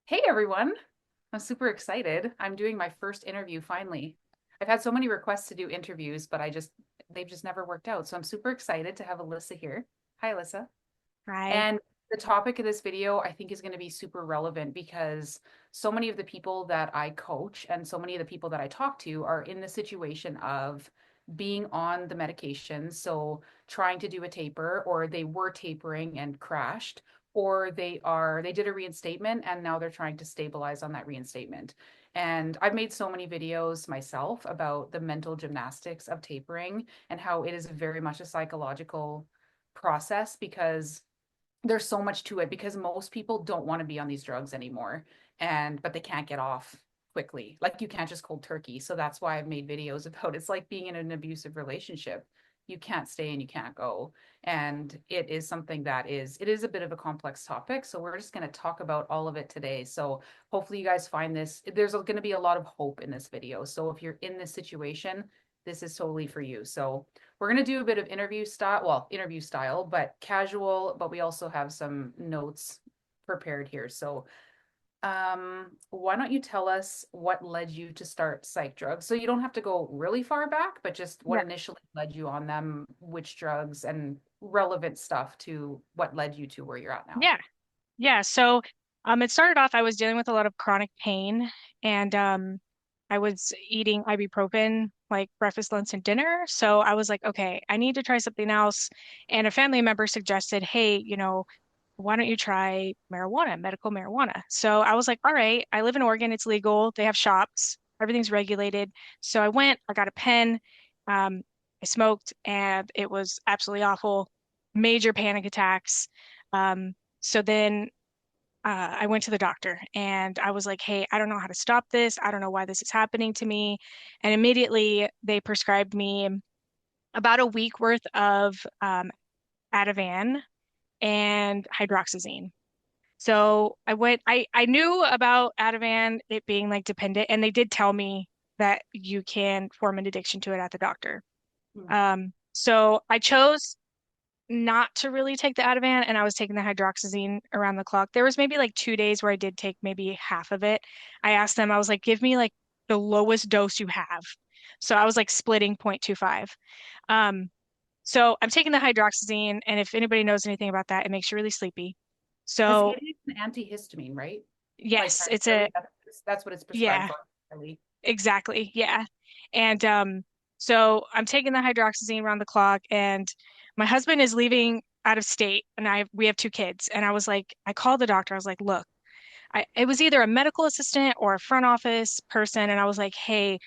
Hey everyone. I'm super excited. I'm doing my first interview finally. I've had so many requests to do interviews, but they've just never worked out. So I'm super excited to have Alyssa here. Hi, Alyssa. Hi. And the topic of this video, I think, is going to be super relevant because so many of the people that I coach and so many of the people that I talk to are in the situation of being on the medication. So trying to do a taper, or they were tapering and crashed, or they did a reinstatement and now they're trying to stabilize on that reinstatement. And I've made so many videos myself about the mental gymnastics of tapering and how it is very much a psychological process because there's so much to it because most people don't want to be on these drugs anymore but they can't get off quickly. Like you can't just cold turkey. So that's why I've made videos about it's like being in an abusive relationship. You can't stay and you can't go. And it is something it is a bit of a complex topic. So we're just going to talk about all of it today. So hopefully you guys find there's going to be a lot of hope in this video. So if you're in this situation, this is totally for you. So we're going to do a bit of interview style, but casual, but we also have some notes prepared here. So, why don't you tell us what led you to start psych drugs? So you don't have to go really far back, but just what Yeah. initially led you on them, which drugs and relevant stuff to what led you to where you're at now. Yeah. Yeah. It started off, I was dealing with a lot of chronic pain and I was eating ibuprofen like breakfast, lunch, and dinner. So I was like, okay, I need to try something else. And a family member suggested, hey, why don't you try marijuana, medical marijuana? So I was like, all right, I live in Oregon, it's legal. They have shops, everything's regulated. So I went, I got a pen, um, I smoked, and it was absolutely awful. Major panic attacks. So then I went to the doctor and I was like, hey, I don't know how to stop this. I don't know why this is happening to me. And immediately they prescribed me about a week worth of Ativan and hydroxyzine. So I knew about Ativan, it being like dependent, and they did tell me that you can form an addiction to it at the doctor. Hmm. So I chose not to really take the Ativan, and I was taking the hydroxyzine around the clock. There was maybe like 2 days where I did take maybe half of it. I asked them, I was like, give me like the lowest dose you have. So I was like splitting 0.25. Um, so I'm taking the hydroxyzine, and if anybody knows anything about that, it makes you really sleepy. Because So it is an antihistamine, right? Like yes, it's a primarily, that's what it's prescribed yeah, for. Really. exactly. Yeah. And so I'm taking the hydroxyzine around the clock and my husband is leaving out of state and we have two kids. And I was like, I called the doctor. I was like, look, it was either a medical assistant or a front office person. And I was like, hey,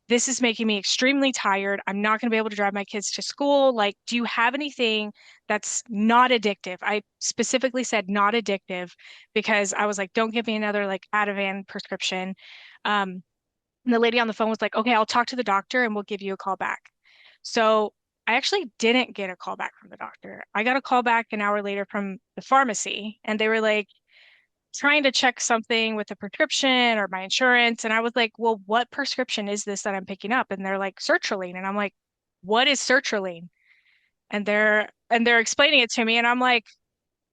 this is making me extremely tired. I'm not going to be able to drive my kids to school. Like, do you have anything that's not addictive? I specifically said not addictive because I was like, don't give me another like Ativan prescription. Um, and the lady on the phone was like, okay, I'll talk to the doctor and we'll give you a call back. So I actually didn't get a call back from the doctor. I got a call back an hour later from the pharmacy, and they were like trying to check something with the prescription or my insurance. And I was like, well, what prescription is this that I'm picking up? And they're like, sertraline. And I'm like, what is sertraline? And they're explaining it to me, and I'm like,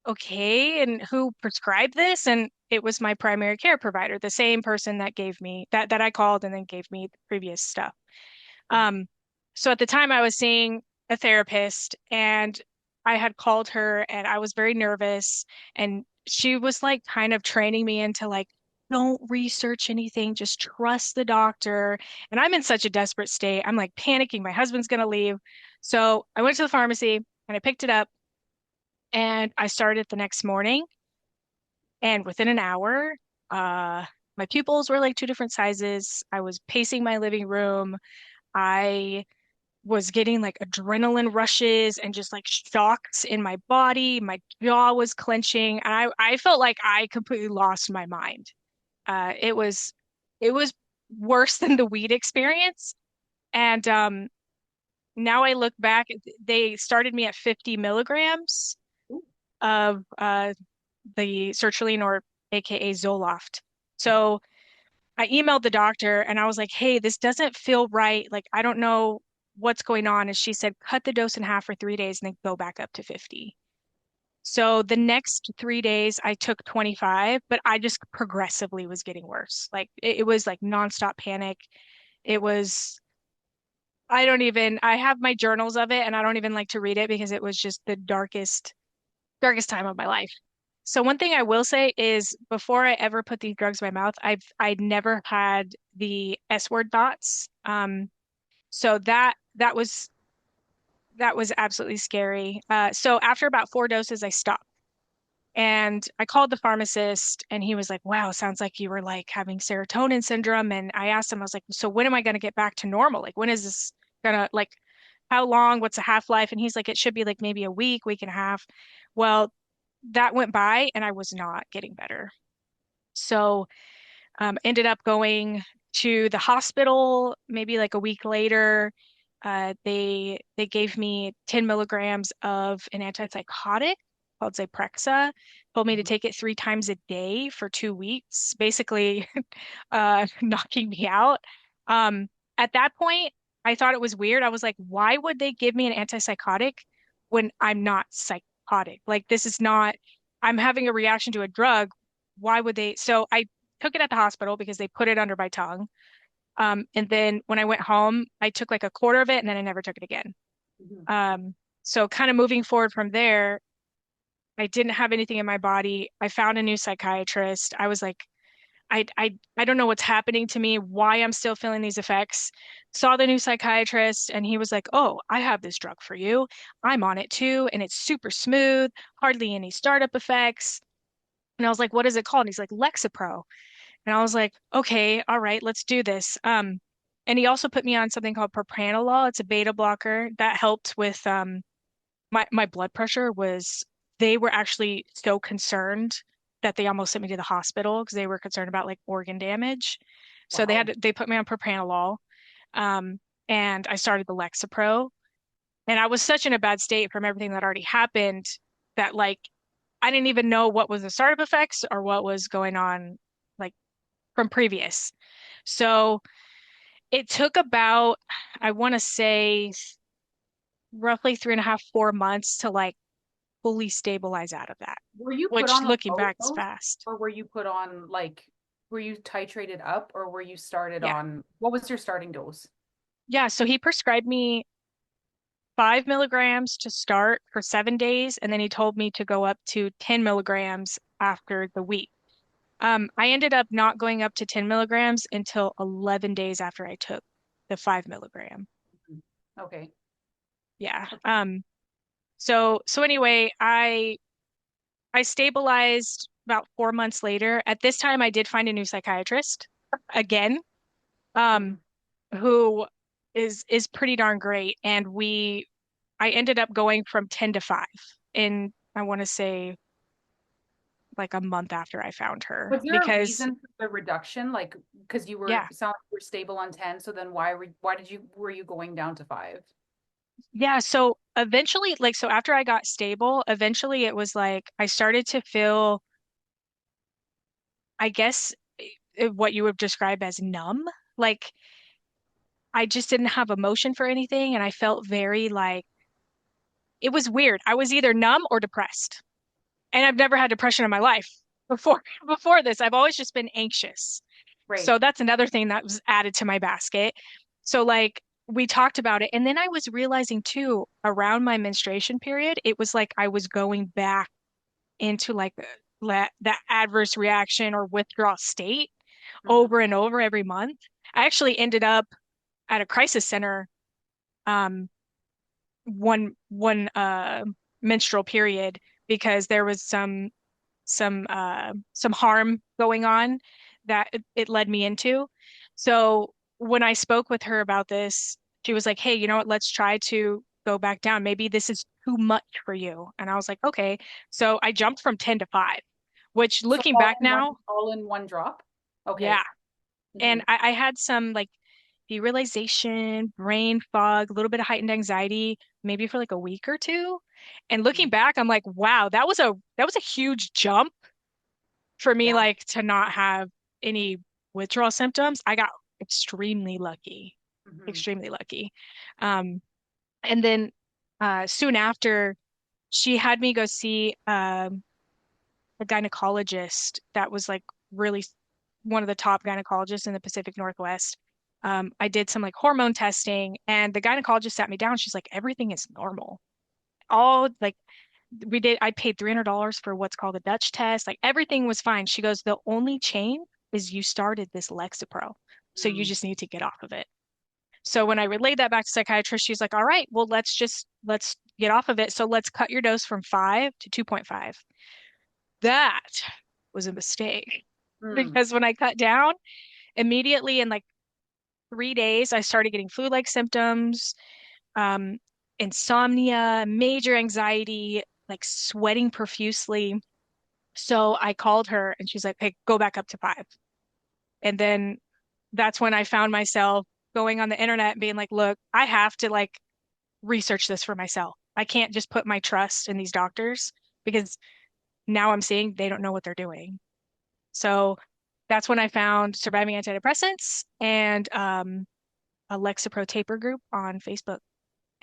okay, and who prescribed this? And it was my primary care provider, the same person that gave me that I called and then gave me the previous stuff. Um, so at the time I was seeing a therapist and I had called her and I was very nervous and she was like kind of training me into like, don't research anything, just trust the doctor. And I'm in such a desperate state. I'm like panicking. My husband's gonna leave. So I went to the pharmacy and I picked it up and I started the next morning. And within an hour, my pupils were like two different sizes. I was pacing my living room. I was getting like adrenaline rushes and just like shocks in my body. My jaw was clenching, and I felt like I completely lost my mind. It was worse than the weed experience. And now I look back, they started me at 50 milligrams of the sertraline or AKA Zoloft. So I emailed the doctor and I was like, hey, this doesn't feel right. Like, I don't know what's going on. And she said, cut the dose in half for 3 days and then go back up to 50. So the next 3 days I took 25, but I just progressively was getting worse. Like it was like nonstop panic. It was, I have my journals of it and I don't even like to read it because it was just the darkest time of my life. So one thing I will say is before I ever put these drugs in my mouth, I'd never had the S word thoughts. So that was absolutely scary. So after about 4 doses, I stopped. And I called the pharmacist and he was like, wow, sounds like you were like having serotonin syndrome. And I asked him, I was like, so when am I going to get back to normal? Like, when is this gonna, like, how long? What's the half-life? And he's like, it should be like maybe a week, week and a half. Well, that went by and I was not getting better. So ended up going to the hospital maybe like a week later. They gave me 10 milligrams of an antipsychotic called Zyprexa, told me to Mhm. take it 3 times a day for 2 weeks, basically knocking me out. Um, at that point, I thought it was weird. I was like, why would they give me an antipsychotic when I'm not psychotic? Like, this is not, I'm having a reaction to a drug. Why would they? So I took it at the hospital because they put it under my tongue. And then when I went home, I took like a quarter of it and then I never took it again. Mhm. Um, so kind of moving forward from there, I didn't have anything in my body. I found a new psychiatrist. I was like, I don't know what's happening to me, why I'm still feeling these effects. Saw the new psychiatrist and he was like, "Oh, I have this drug for you. I'm on it too, and it's super smooth, hardly any startup effects." And I was like, "What is it called?" And he's like, "Lexapro." And I was like, okay, all right, let's do this. And he also put me on something called propranolol. It's a beta blocker that helped with my blood pressure was they were actually so concerned that they almost sent me to the hospital because they were concerned about like organ damage. So Wow. they put me on propranolol. Um, and I started the Lexapro. And I was such in a bad state from everything that already happened that like I didn't even know what was the startup effects or what was going on like from previous. So it took about, I want to say, roughly 3.5, 4 months to like fully stabilize out of that, Were you put which on a looking low back is dose, fast. or were you put on like, were you titrated up, or were you started Yeah. on, what was your starting dose? Yeah. So he prescribed me 5 milligrams to start for 7 days. And then he told me to go up to 10 milligrams after the week. I ended up not going up to 10 milligrams until 11 days after I took the 5 milligram. Mhm. Okay. Yeah. Okay. So anyway, I stabilized about 4 months later. At this time, I did find a new psychiatrist again, Mhm. um, who is pretty darn great. And I ended up going from 10 to 5 in, I want to say, like a month after I found her. Was there a Because, reason for the reduction? Like, because you were yeah, sound like you were stable on 10, so then why did you were you going down to 5? yeah. So eventually, like, so after I got stable, eventually it was like I started to feel, I guess, what you would describe as numb. Like, I just didn't have emotion for anything. And I felt very like, it was weird. I was either numb or depressed. And I've never had depression in my life before before this. I've always just been anxious. Right. So that's another thing that was added to my basket. So like we talked about it. And then I was realizing too, around my menstruation period, it was like I was going back into like that adverse reaction or withdrawal state Hmm. over and over every month. I actually ended up at a crisis center um, one menstrual period because there was some harm going on that it led me into. So when I spoke with her about this, she was like, "Hey, you know what? Let's try to go back down. Maybe this is too much for you." And I was like, "Okay." So I jumped from 10 to 5, which So looking back now, all in one drop? yeah. Okay. And Hmm. I had some like derealization, brain fog, a little bit of heightened anxiety, maybe for like a week or two. And looking back, I'm like, wow, that was a huge jump for me, Yeah. like to not have any withdrawal symptoms. I got extremely lucky, Hmm. extremely lucky. Um, and then soon after, she had me go see a gynecologist that was like really one of the top gynecologists in the Pacific Northwest. I did some like hormone testing, and the gynecologist sat me down. She's like, everything is normal. All like I paid $300 for what's called a Dutch test. Like everything was fine. She goes, the only change is you started this Lexapro. So you Mm, just need to get off of it. So when I relayed that back to psychiatrist, she's like, all right, well, let's get off of it. So let's cut your dose from 5 to 2.5. That was a mistake mm. because when I cut down, immediately in like 3 days, I started getting flu-like symptoms, um, insomnia, major anxiety, like sweating profusely. So I called her and she's like, hey, go back up to 5. And then that's when I found myself going on the internet and being like, look, I have to like research this for myself. I can't just put my trust in these doctors because now I'm seeing they don't know what they're doing. So that's when I found Surviving Antidepressants and a Lexapro taper group on Facebook.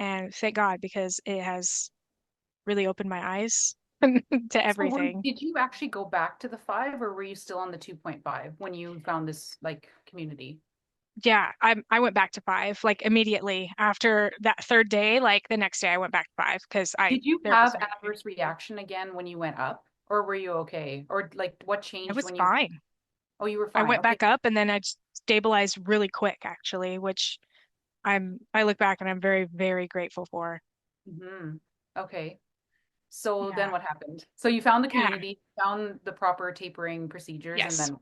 And thank God because it has really opened my eyes to So everything. did you actually go back to the 5 or were you still on the 2.5 when you found this like community? Yeah, I went back to 5 like immediately after that third day. Like the next day, I went back to 5 because I Did you there was have no way. adverse reaction again when you went up or were you okay? Or like what I changed was when you fine. Oh, you were I fine. went Okay. back up and then I just stabilized really quick, actually, which I look back and I'm very, very grateful for. Hmm. Okay. So then Yeah. what happened? So you found the Yeah. community, found the proper tapering procedures, and Yes. then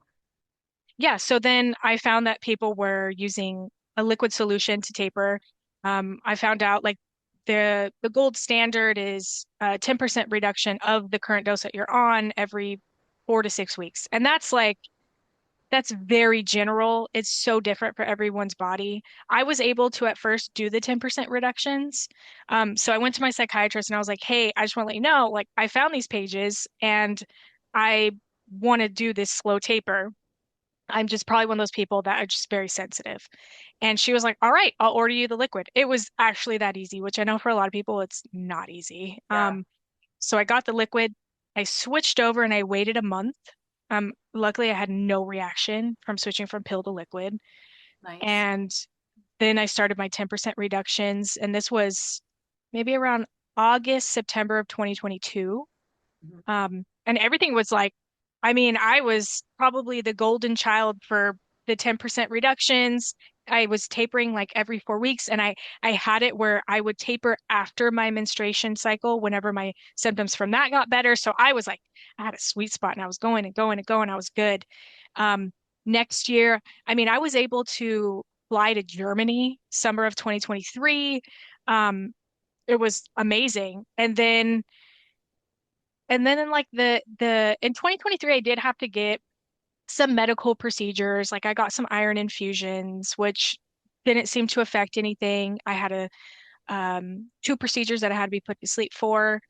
Yeah. So then I found that people were using a liquid solution to taper. I found out like the gold standard is a 10% reduction of the current dose that you're on every 4 to 6 weeks. And that's very general. It's so different for everyone's body. I was able to at first do the 10% reductions. So I went to my psychiatrist and I was like, hey, I just want to let you know, like I found these pages and I want to do this slow taper. I'm just probably one of those people that are just very sensitive. And she was like, all right, I'll order you the liquid. It was actually that easy, which I know for a lot of people, it's not easy. yeah, So I got the liquid. I switched over and I waited a month. Luckily, I had no reaction from switching from pill to liquid. nice. And then I started my 10% reductions. And this was maybe around August, September of 2022. Mhm. And everything was like, I mean, I was probably the golden child for the 10% reductions. I was tapering like every 4 weeks, and I had it where I would taper after my menstruation cycle whenever my symptoms from that got better. So I was like, I had a sweet spot, and I was going and going and going. I was good. Um, Next year, I mean, I was able to fly to Germany summer of 2023. It was amazing, and then in like the in 2023 I did have to get some medical procedures. Like I got some iron infusions, which didn't seem to affect anything. I had a two procedures that I had to be put to sleep for.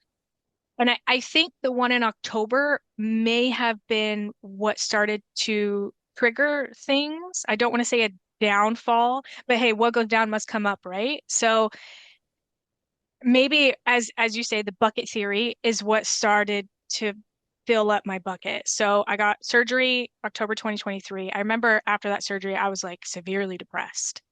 And I think the one in October may have been what started to trigger things. I don't want to say a downfall, but hey, what goes down must come up, right? So maybe as you say, the bucket theory is what started to fill up my bucket. So I got surgery October 2023. I remember after that surgery, I was like severely depressed.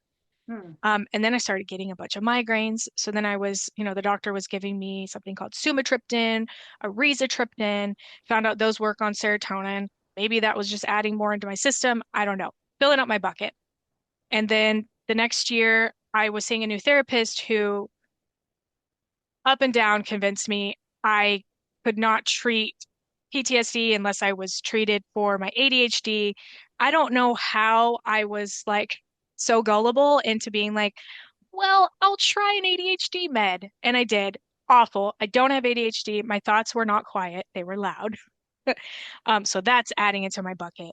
Hmm. And then I started getting a bunch of migraines. So then I was, the doctor was giving me something called sumatriptan, a rizatriptan, found out those work on serotonin. Maybe that was just adding more into my system. I don't know, filling up my bucket. And then the next year, I was seeing a new therapist who up and down convinced me I could not treat PTSD unless I was treated for my ADHD. I don't know how I was like so gullible into being like, well, I'll try an ADHD med. And I did. Awful. I don't have ADHD. My thoughts were not quiet, they were loud. So that's adding into my bucket.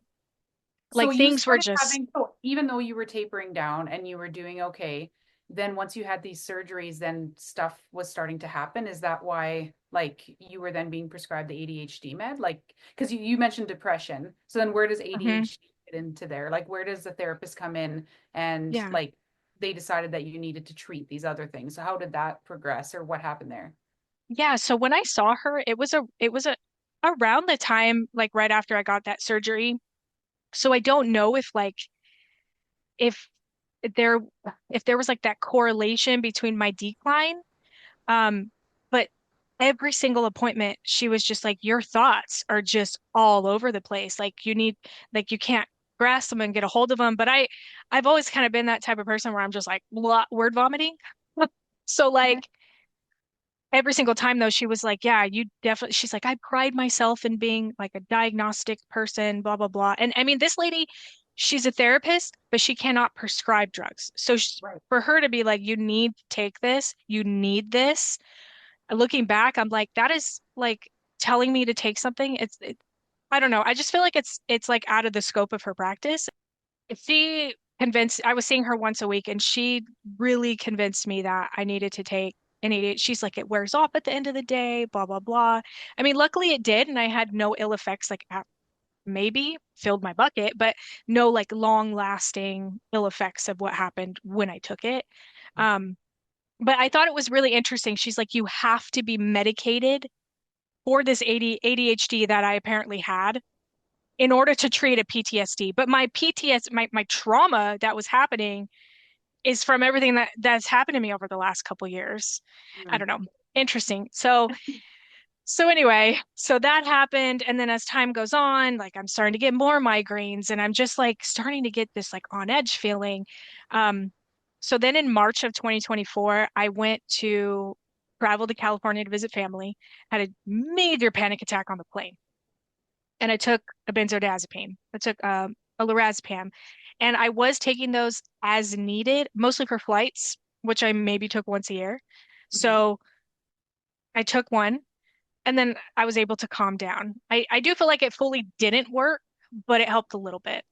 So Like you things were started just, having, so even though you were tapering down and you were doing okay, then once you had these surgeries, then stuff was starting to happen. Is that why, like, you were then being prescribed the ADHD med? Like, because you mentioned depression. So then where does mhm, ADHD fit into there? Like, where does the therapist come in and, yeah. like, they decided that you needed to treat these other things? So how did that progress or what happened there? yeah, so when I saw her, it was a around the time like right after I got that surgery. So I don't know if there if there was like that correlation between my decline. But every single appointment, she was just like, your thoughts are just all over the place. Like you can't grasp them and get a hold of them. But I've always kind of been that type of person where I'm just like blah, word vomiting. So Mhm. like every single time though, she was like, yeah, you definitely, she's like, I pride myself in being like a diagnostic person, blah, blah, blah. And I mean, this lady, she's a therapist, but she cannot prescribe drugs. So Right. for her to be like, you need to take this, you need this. Looking back, I'm like, that is like telling me to take something. I don't know. I just feel like it's like out of the scope of her practice. If she convinced, I was seeing her once a week, and she really convinced me that I needed to take an ADHD. She's like, it wears off at the end of the day, blah, blah, blah. I mean, luckily it did, and I had no ill effects, like maybe filled my bucket, but no like long lasting ill effects of what happened when I took it. Um, but I thought it was really interesting. She's like, you have to be medicated for this ADHD that I apparently had in order to treat a PTSD. But my PTSD, my trauma that was happening is from everything that's happened to me over the last couple years. I Mhm. don't know. Interesting. So anyway, so that happened, and then as time goes on, like I'm starting to get more migraines, and I'm just like starting to get this like on edge feeling. Um, so then in March of 2024, I went to travel to California to visit family, had a major panic attack on the plane, and I took a benzodiazepine. I took a lorazepam, and I was taking those as needed, mostly for flights, which I maybe took once a year. Mhm. So I took one, and then I was able to calm down. I do feel like it fully didn't work, but it helped a little bit.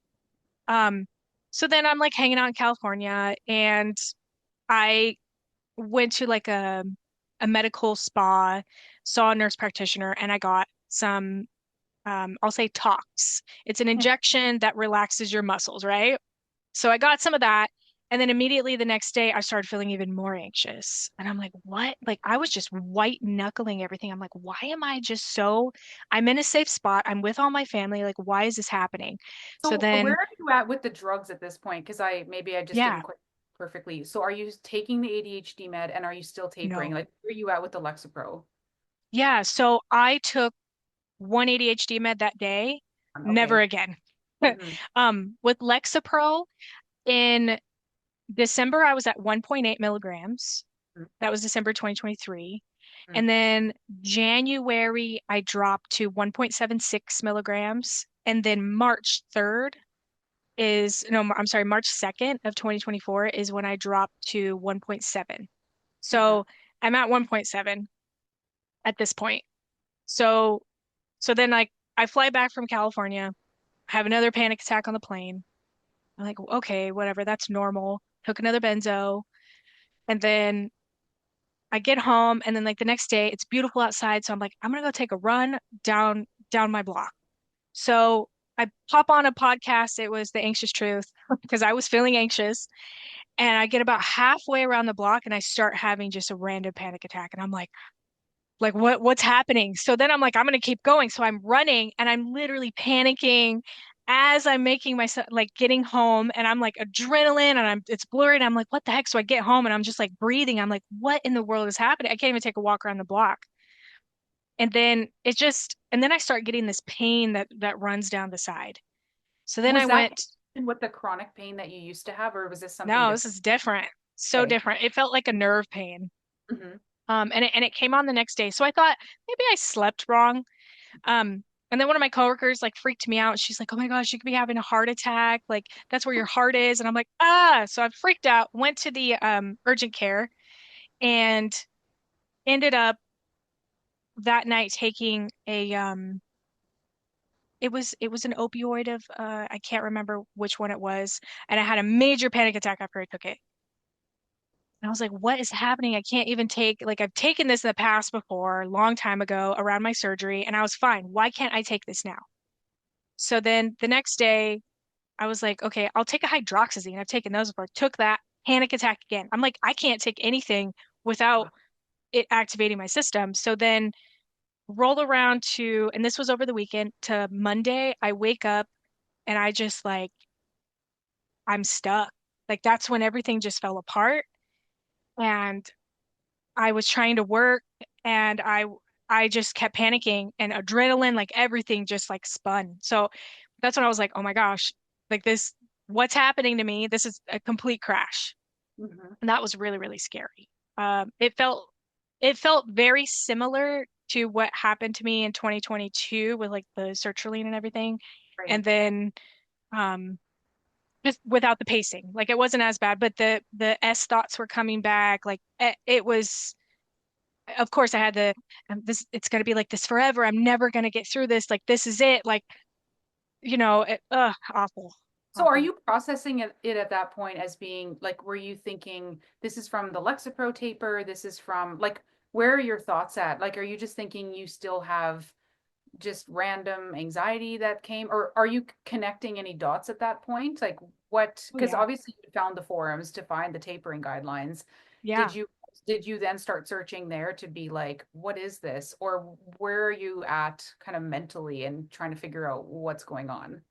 Um, so then I'm like hanging out in California, and I went to like a medical spa, saw a nurse practitioner, and I got some I'll say tox. It's an injection that relaxes your muscles, right? So I got some of that. And then immediately the next day, I started feeling even more anxious. And I'm like, what? Like, I was just white knuckling everything. I'm like, why am I just so, I'm in a safe spot. I'm with all my family. Like, why is this happening? So So where then, are you at with the drugs at this point? Because I just yeah, didn't quite perfectly. So are you taking the ADHD med and are you still tapering? no. Like where are you at with the Lexapro? Yeah. So I took one ADHD med that day, never Okay. again. Hmm. With Lexapro in December, I was at 1.8 milligrams. That was December 2023. Hmm. And then January, I dropped to 1.76 milligrams. And then March 3rd is, no, I'm sorry, March 2nd of 2024 is when I dropped to 1.7. Hmm. So I'm at 1.7 at this point. So, so then like I fly back from California, have another panic attack on the plane. I'm like, okay, whatever, that's normal. Took another benzo. And then I get home, and then like the next day it's beautiful outside, so I'm like, I'm gonna go take a run down my block. So I pop on a podcast. It was The Anxious Truth because I was feeling anxious, and I get about halfway around the block and I start having just a random panic attack, and I'm like what's happening? So then I'm like, I'm gonna keep going. So I'm running, and I'm literally panicking as I'm making myself like getting home, and I'm like adrenaline, and it's blurry, and I'm like, what the heck? So I get home, and I'm just like breathing. I'm like, what in the world is happening? I can't even take a walk around the block. And then I start getting this pain that runs down the side. So then I Was that went, with the chronic pain that you used to have, or was this something no, this different? is different. So Okay. different. It felt like a nerve pain. Hmm. And it came on the next day. So I thought maybe I slept wrong. And then one of my coworkers like freaked me out. She's like, "Oh my gosh, you could be having a heart attack. Like that's where your heart is." And I'm like, "Ah." So I freaked out, went to the urgent care, and ended up that night taking a it was an opioid of I can't remember which one it was, and I had a major panic attack after I took it. And I was like, "What is happening? I can't even take like I've taken this in the past before, a long time ago around my surgery, and I was fine. Why can't I take this now?" So then the next day, I was like, okay, I'll take a hydroxyzine. I've taken those before. Took that, panic attack again. I'm like, I can't take anything without it activating my system. So then roll around to, and this was over the weekend, to Monday, I wake up and I just like, I'm stuck. Like that's when everything just fell apart. And I was trying to work and I just kept panicking and adrenaline, like everything just like spun. So that's when I was like, oh my gosh, like this, what's happening to me? This is a complete crash. Mhm. And that was really, really scary. It felt very similar to what happened to me in 2022 with like the sertraline and everything. Right. And then um just without the pacing. Like it wasn't as bad, but the S thoughts were coming back. Like it was, of course I had the this it's gonna be like this forever. I'm never gonna get through this. Like this is it. Like, awful. So are Awful. you processing it at that point as being like, were you thinking this is from the Lexapro taper? This is from like, where are your thoughts at? Like, are you just thinking you still have just random anxiety that came, or are you connecting any dots at that point? Like what, Oh because yeah. obviously you found the forums to find the tapering guidelines. Yeah. Did you did you then start searching there to be like, what is this? Or where are you at kind of mentally and trying to figure out what's going on?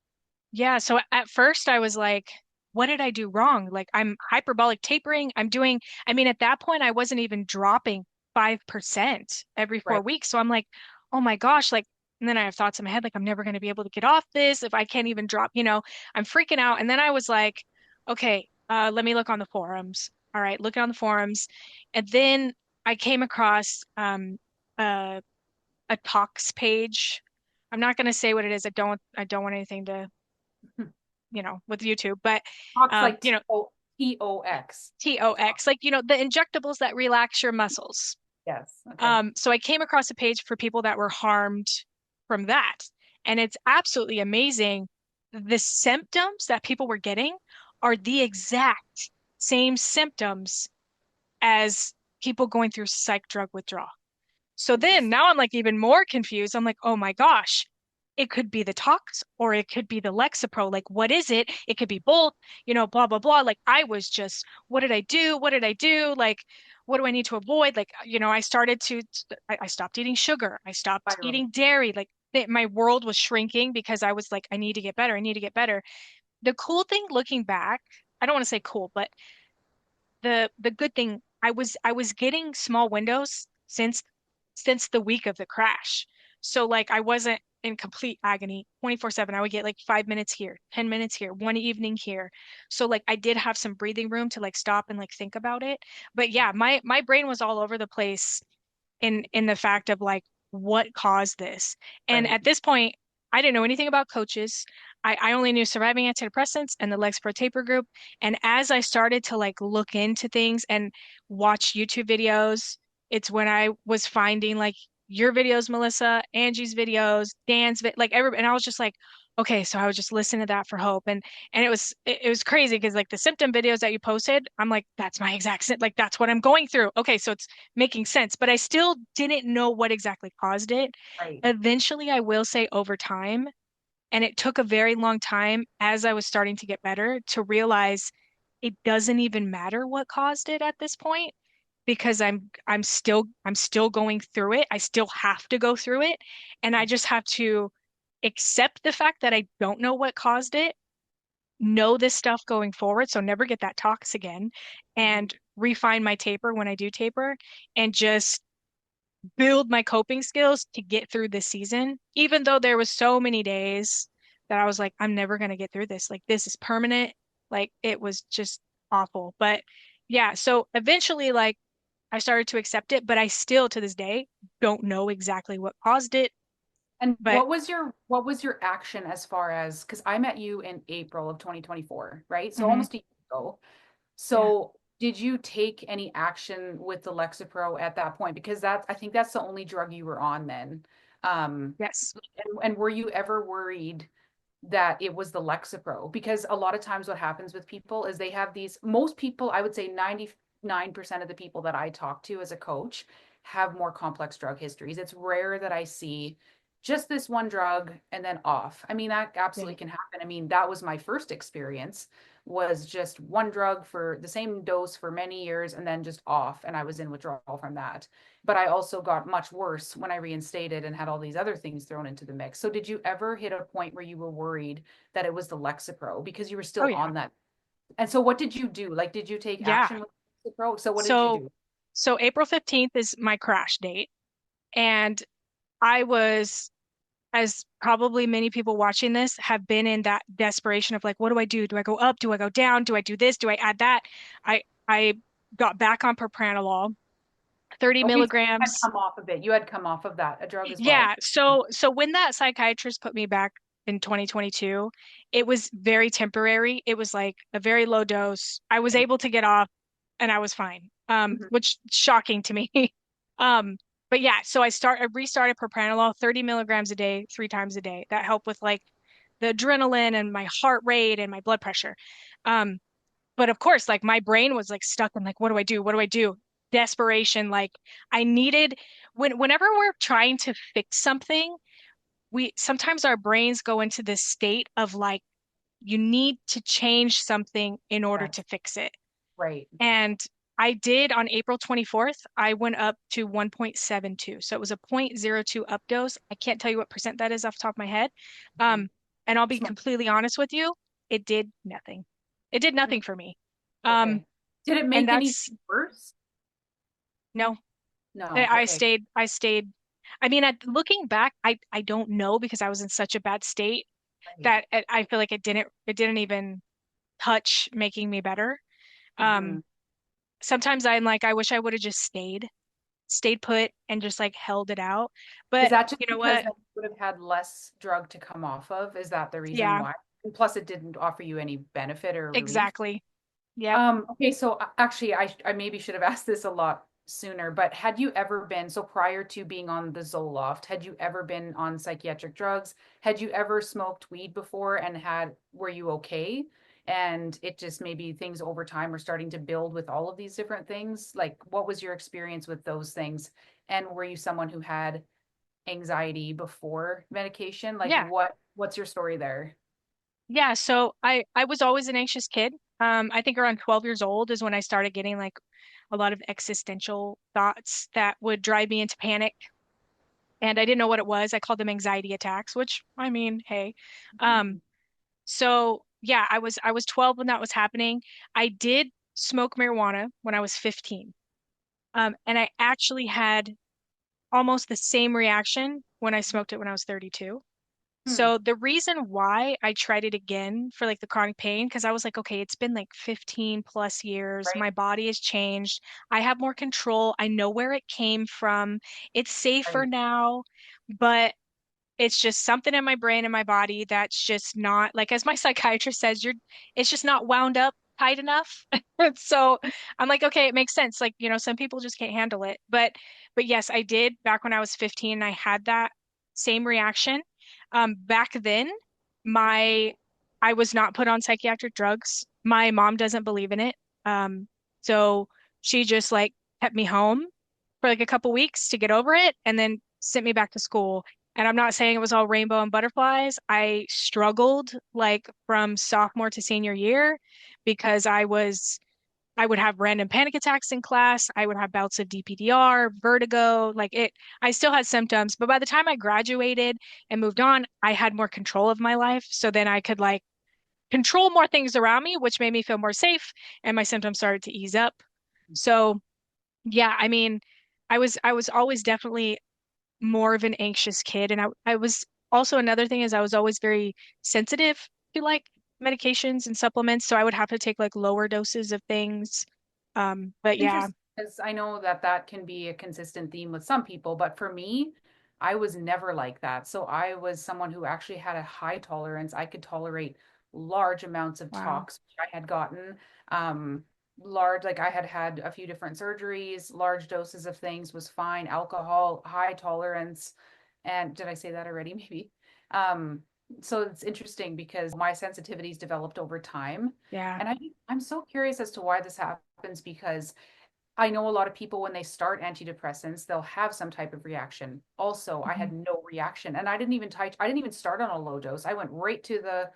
Yeah, so at first I was like, what did I do wrong? Like I'm hyperbolic tapering. I mean, at that point I wasn't even dropping 5% every Right. 4 weeks. So I'm like, oh my gosh, like, and then I have thoughts in my head, like, I'm never going to be able to get off this if I can't even drop, I'm freaking out. And then I was like, okay, let me look on the forums. All right, looking on the forums. And then I came across a, a talks page. I'm not going to say what it is. I don't want anything to with YouTube, but Talks like you know, TOX. TOX, like, the injectables that relax your muscles. Yes. Okay. So I came across a page for people that were harmed from that. And it's absolutely amazing. The symptoms that people were getting are the exact same symptoms as people going through psych drug withdrawal. So then Interesting. now I'm like even more confused. I'm like, oh my gosh, it could be the tox or it could be the Lexapro. Like, what is it? It could be both, blah, blah, blah. Like, I was just, what did I do? What did I do? Like, what do I need to avoid? Like, I stopped eating sugar. I stopped Spiral. eating dairy. Like, my world was shrinking because I was like, I need to get better. I need to get better. The cool thing looking back, I don't want to say cool, but the good thing, I was getting small windows since the week of the crash. So like I wasn't in complete agony 24/7. I would get like 5 minutes here, 10 minutes here, one evening here. So like I did have some breathing room to like stop and like think about it. But yeah, my brain was all over the place in the fact of like what caused this. And Right. at this point, I didn't know anything about coaches. I only knew surviving antidepressants and the Lexapro Taper group. And as I started to like look into things and watch YouTube videos, it's when I was finding like your videos, Melissa, Angie's videos, like everybody, and I was just like, okay, so I would just listen to that for hope. And it was crazy because like the symptom videos that you posted, I'm like, that's my like that's what I'm going through. Okay, so it's making sense, but I still didn't know what exactly caused it. Right. Eventually, I will say over time, and it took a very long time as I was starting to get better to realize it doesn't even matter what caused it at this point because I'm still going through it. I still have to go through it, and I just have to accept the fact that I don't know what caused it, know this stuff going forward, so never get that tox again, Mhm. and refine my taper when I do taper, and just build my coping skills to get through this season, even though there was so many days that I was like, I'm never gonna get through this. Like this is permanent. Like it was just awful. But yeah, so eventually like I started to accept it, but I still to this day don't know exactly what caused it. And But what was your action as far as, because I met you in April of 2024, right? So mhm, almost a year ago. yeah, So did you take any action with the Lexapro at that point? Because I think that's the only drug you were on then. Um, yes. and were you ever worried that it was the Lexapro? Because a lot of times what happens with people is they have these, most people, I would say 99% of the people that I talk to as a coach have more complex drug histories. It's rare that I see just this one drug and then off. I mean, that Yeah. absolutely can happen. I mean, that was my first experience was just one drug for the same dose for many years and then just off. And I was in withdrawal from that. But I also got much worse when I reinstated and had all these other things thrown into the mix. So did you ever hit a point where you were worried that it was the Lexapro because you were Oh still yeah. on that? And so what did you do? Like, did you take Yeah. action with Lexapro? So what did you So do? so April 15th is my crash date. And I was, as probably many people watching this have been in that desperation of like, what do I do? Do I go up? Do I go down? Do I do this? Do I add that? I got back on propranolol, 30 Okay, so you had milligrams. come off of it. You had come off of that, a drug as well. Yeah, so when that psychiatrist put me back in 2022, it was very temporary. It was like a very low dose. I was Right. able to get off and I was fine. Mhm. Which shocking to me. Um, but yeah, so I restarted propranolol 30 milligrams a day, 3 times a day. That helped with like the adrenaline and my heart rate and my blood pressure. Um, but of course, like my brain was like stuck in like, what do I do? What do I do? Desperation. Like I needed whenever we're trying to fix something, we sometimes our brains go into this state of like, you need to change something in order to Yes, fix it. right. And I did on April 24th, I went up to 1.72. So it was a zero point zero 0.02 up dose. I can't tell you what percent that is off the top of my head. Mhm. Um, and I'll be Small. completely honest with you, it did nothing. It did Mhm. nothing for me. Um, Okay. Did it and make that's anything worse? no, No. Okay. I stayed. I mean, looking back, I don't know because I was in such a bad state Right. that I feel like it didn't even touch making me better. Hmm. Um, sometimes I'm like, I wish I would have just stayed put and just like held it out. Is But that just you know because what? then you would have had less drug to come off of? Is that the reason Yeah, why? And plus, it didn't offer you any benefit or relief. exactly. Yep. Okay, so actually, I maybe should have asked this a lot sooner, but had you ever been, so prior to being on the Zoloft, had you ever been on psychiatric drugs? Had you ever smoked weed before and were you okay? And it just maybe things over time were starting to build with all of these different things. Like, what was your experience with those things? And were you someone who had anxiety before medication? Like, Yeah. what's your story there? Yeah. So I was always an anxious kid. I think around 12 years old is when I started getting like a lot of existential thoughts that would drive me into panic. And I didn't know what it was. I called them anxiety attacks, which I mean, hey. Um, Mhm. so yeah, I was 12 when that was happening. I did smoke marijuana when I was 15. And I actually had almost the same reaction when I smoked it when I was 32. Hmm. So the reason why I tried it again for like the chronic pain, because I was like, okay, it's been like 15 plus years. Right, My body has changed. I have more control. I know where it came from. It's safer right. now, but it's just something in my brain and my body that's just not like, as my psychiatrist says, it's just not wound up tight enough. So I'm like, okay, it makes sense. Like, some people just can't handle it. But yes, I did back when I was 15, I had that same reaction. Back then, my I was not put on psychiatric drugs. My mom doesn't believe in it. So she just like kept me home for like a couple weeks to get over it and then sent me back to school. And I'm not saying it was all rainbow and butterflies. I struggled like from sophomore to senior year because I would have random panic attacks in class. I would have bouts of DPDR, vertigo, like it. I still had symptoms, but by the time I graduated and moved on, I had more control of my life. So then I could like control more things around me, which made me feel more safe, and my symptoms started to ease up. So yeah, I mean, I was always definitely more of an anxious kid. And I was also another thing is I was always very sensitive to like medications and supplements. So I would have to take like lower doses of things. But yeah, Interesting, because I know that that can be a consistent theme with some people, but for me, I was never like that. So I was someone who actually had a high tolerance. I could tolerate large amounts of wow. tox, which I had gotten. Um, Large, like I had had a few different surgeries, large doses of things was fine. Alcohol, high tolerance. And did I say that already? Maybe. Um, so it's interesting because my sensitivities developed over time. Yeah. And I'm so curious as to why this happens because I know a lot of people when they start antidepressants, they'll have some type of reaction. Also, I Mhm. had no reaction and I didn't even start on a low dose. I went right to the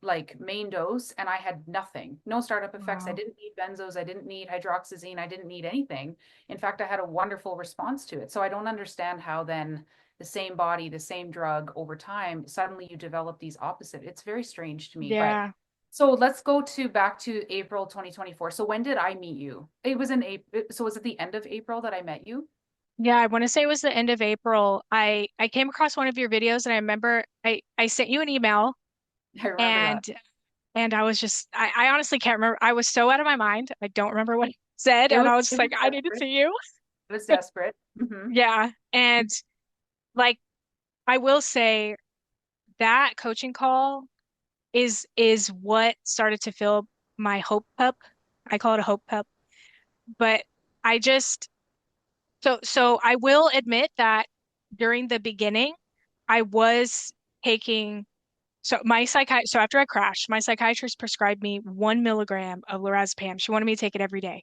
like main dose and I had nothing. No startup effects. I Wow. didn't need benzos, I didn't need hydroxyzine, I didn't need anything. In fact, I had a wonderful response to it. So I don't understand how then the same body, the same drug over time, suddenly you develop these opposite. It's very strange to me. But Yeah. so let's go to back to April 2024. So when did I meet you? It was in April. So was it the end of April that I met you? Yeah, I want to say it was the end of April. I came across one of your videos and I remember I sent you an email I remember that. and I was just I honestly can't remember. I was so out of my mind. I don't remember what it said It and was I was just it was like, I need to desperate. see you. It was desperate. Mm-hmm. Yeah. And like I will say that coaching call is what started to fill my hope cup. I call it a hope cup. But I just so I will admit that during the beginning, I was taking so after I crashed, my psychiatrist prescribed me 1 milligram of lorazepam. She wanted me to take it every day.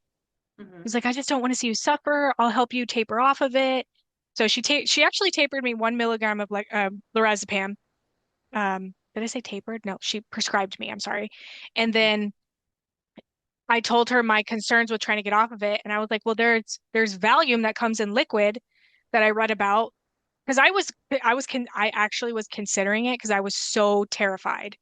Mm-hmm. He's like, I just don't want to see you suffer. I'll help you taper off of it. So she actually tapered me 1 milligram of like lorazepam. Did I say tapered? No, she prescribed me. I'm sorry. And Mm-hmm. then I told her my concerns with trying to get off of it, and I was like, well, there's Valium that comes in liquid that I read about because I actually was considering it because I was so terrified.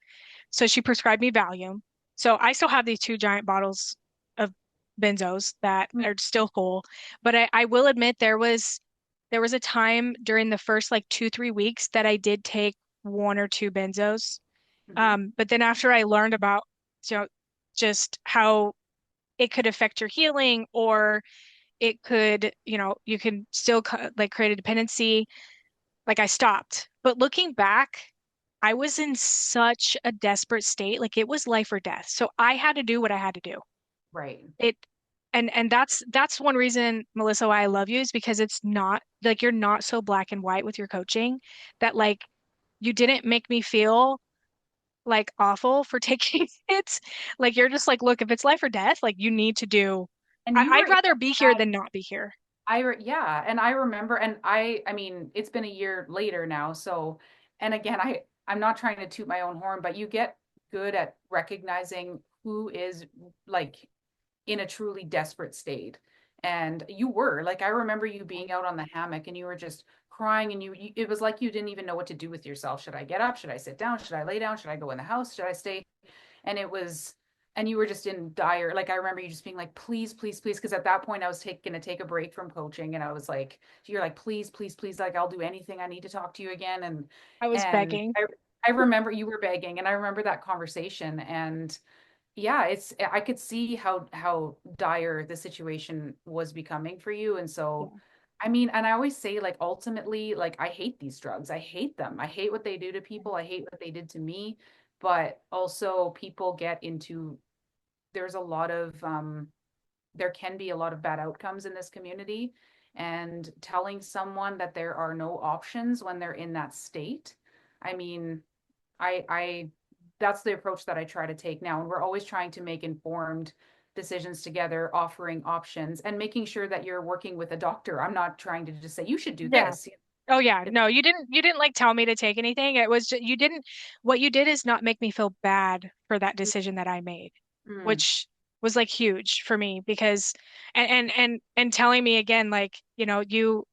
So she prescribed me Valium. So I still have these two giant bottles of benzos that are still full. But I will admit there was a time during the first like 2, 3 weeks that I did take one or two benzos. Mm-hmm. But then after I learned about you know just how it could affect your healing or it could, you can still like create a dependency. Like I stopped. But looking back, I was in such a desperate state. Like it was life or death. So I had to do what I had to do. Right. It and that's one reason, Melissa, why I love you is because it's not like you're not so black and white with your coaching that like you didn't make me feel like awful for taking it. Like you're just like, look, if it's life or death, like you need to do. And you were I'd in rather be here that than not be here. yeah, and I remember, and I mean, it's been a year later now, so, and again, I'm not trying to toot my own horn, but you get good at recognizing who is like in a truly desperate state. And you were, like, I remember you being out on the hammock and you were just crying and it was like you didn't even know what to do with yourself. Should I get up? Should I sit down? Should I lay down? Should I go in the house? Should I stay? And it was, and you were just in dire, like I remember you just being like, please, please, please, because at that point I was gonna take a break from coaching, and I was like, you're like, please, please, please, like I'll do anything, I need to talk to you again. I was And begging. I remember you were begging, and I remember that conversation. And yeah, it's, I could see how dire the situation was becoming for you. And so Yeah. I mean, and I always say, like, ultimately, like, I hate these drugs. I hate them. I hate what they do to people. I hate what they did to me. But also, people get into, there's a lot of, there can be a lot of bad outcomes in this community. And telling someone that there are no options when they're in that state, I mean, I that's the approach that I try to take now. And we're always trying to make informed decisions together, offering options and making sure that you're working with a doctor. I'm not trying to just say you should do Yeah. this. Oh yeah. It's, No, you didn't like tell me to take anything. It was just, you didn't what you did is not make me feel bad for that decision that I made, mm, which was like huge for me because and telling me again like, you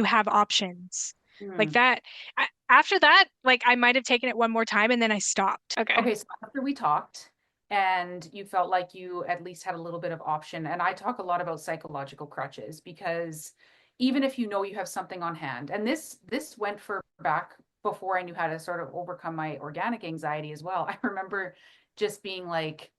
have options. Like mm. that after that, like I might have taken it one more time and then I stopped. Okay. Okay, so after we talked and you felt like you at least had a little bit of option, and I talk a lot about psychological crutches because even if you know you have something on hand, and this went for back before I knew how to sort of overcome my organic anxiety as well. I remember just being like,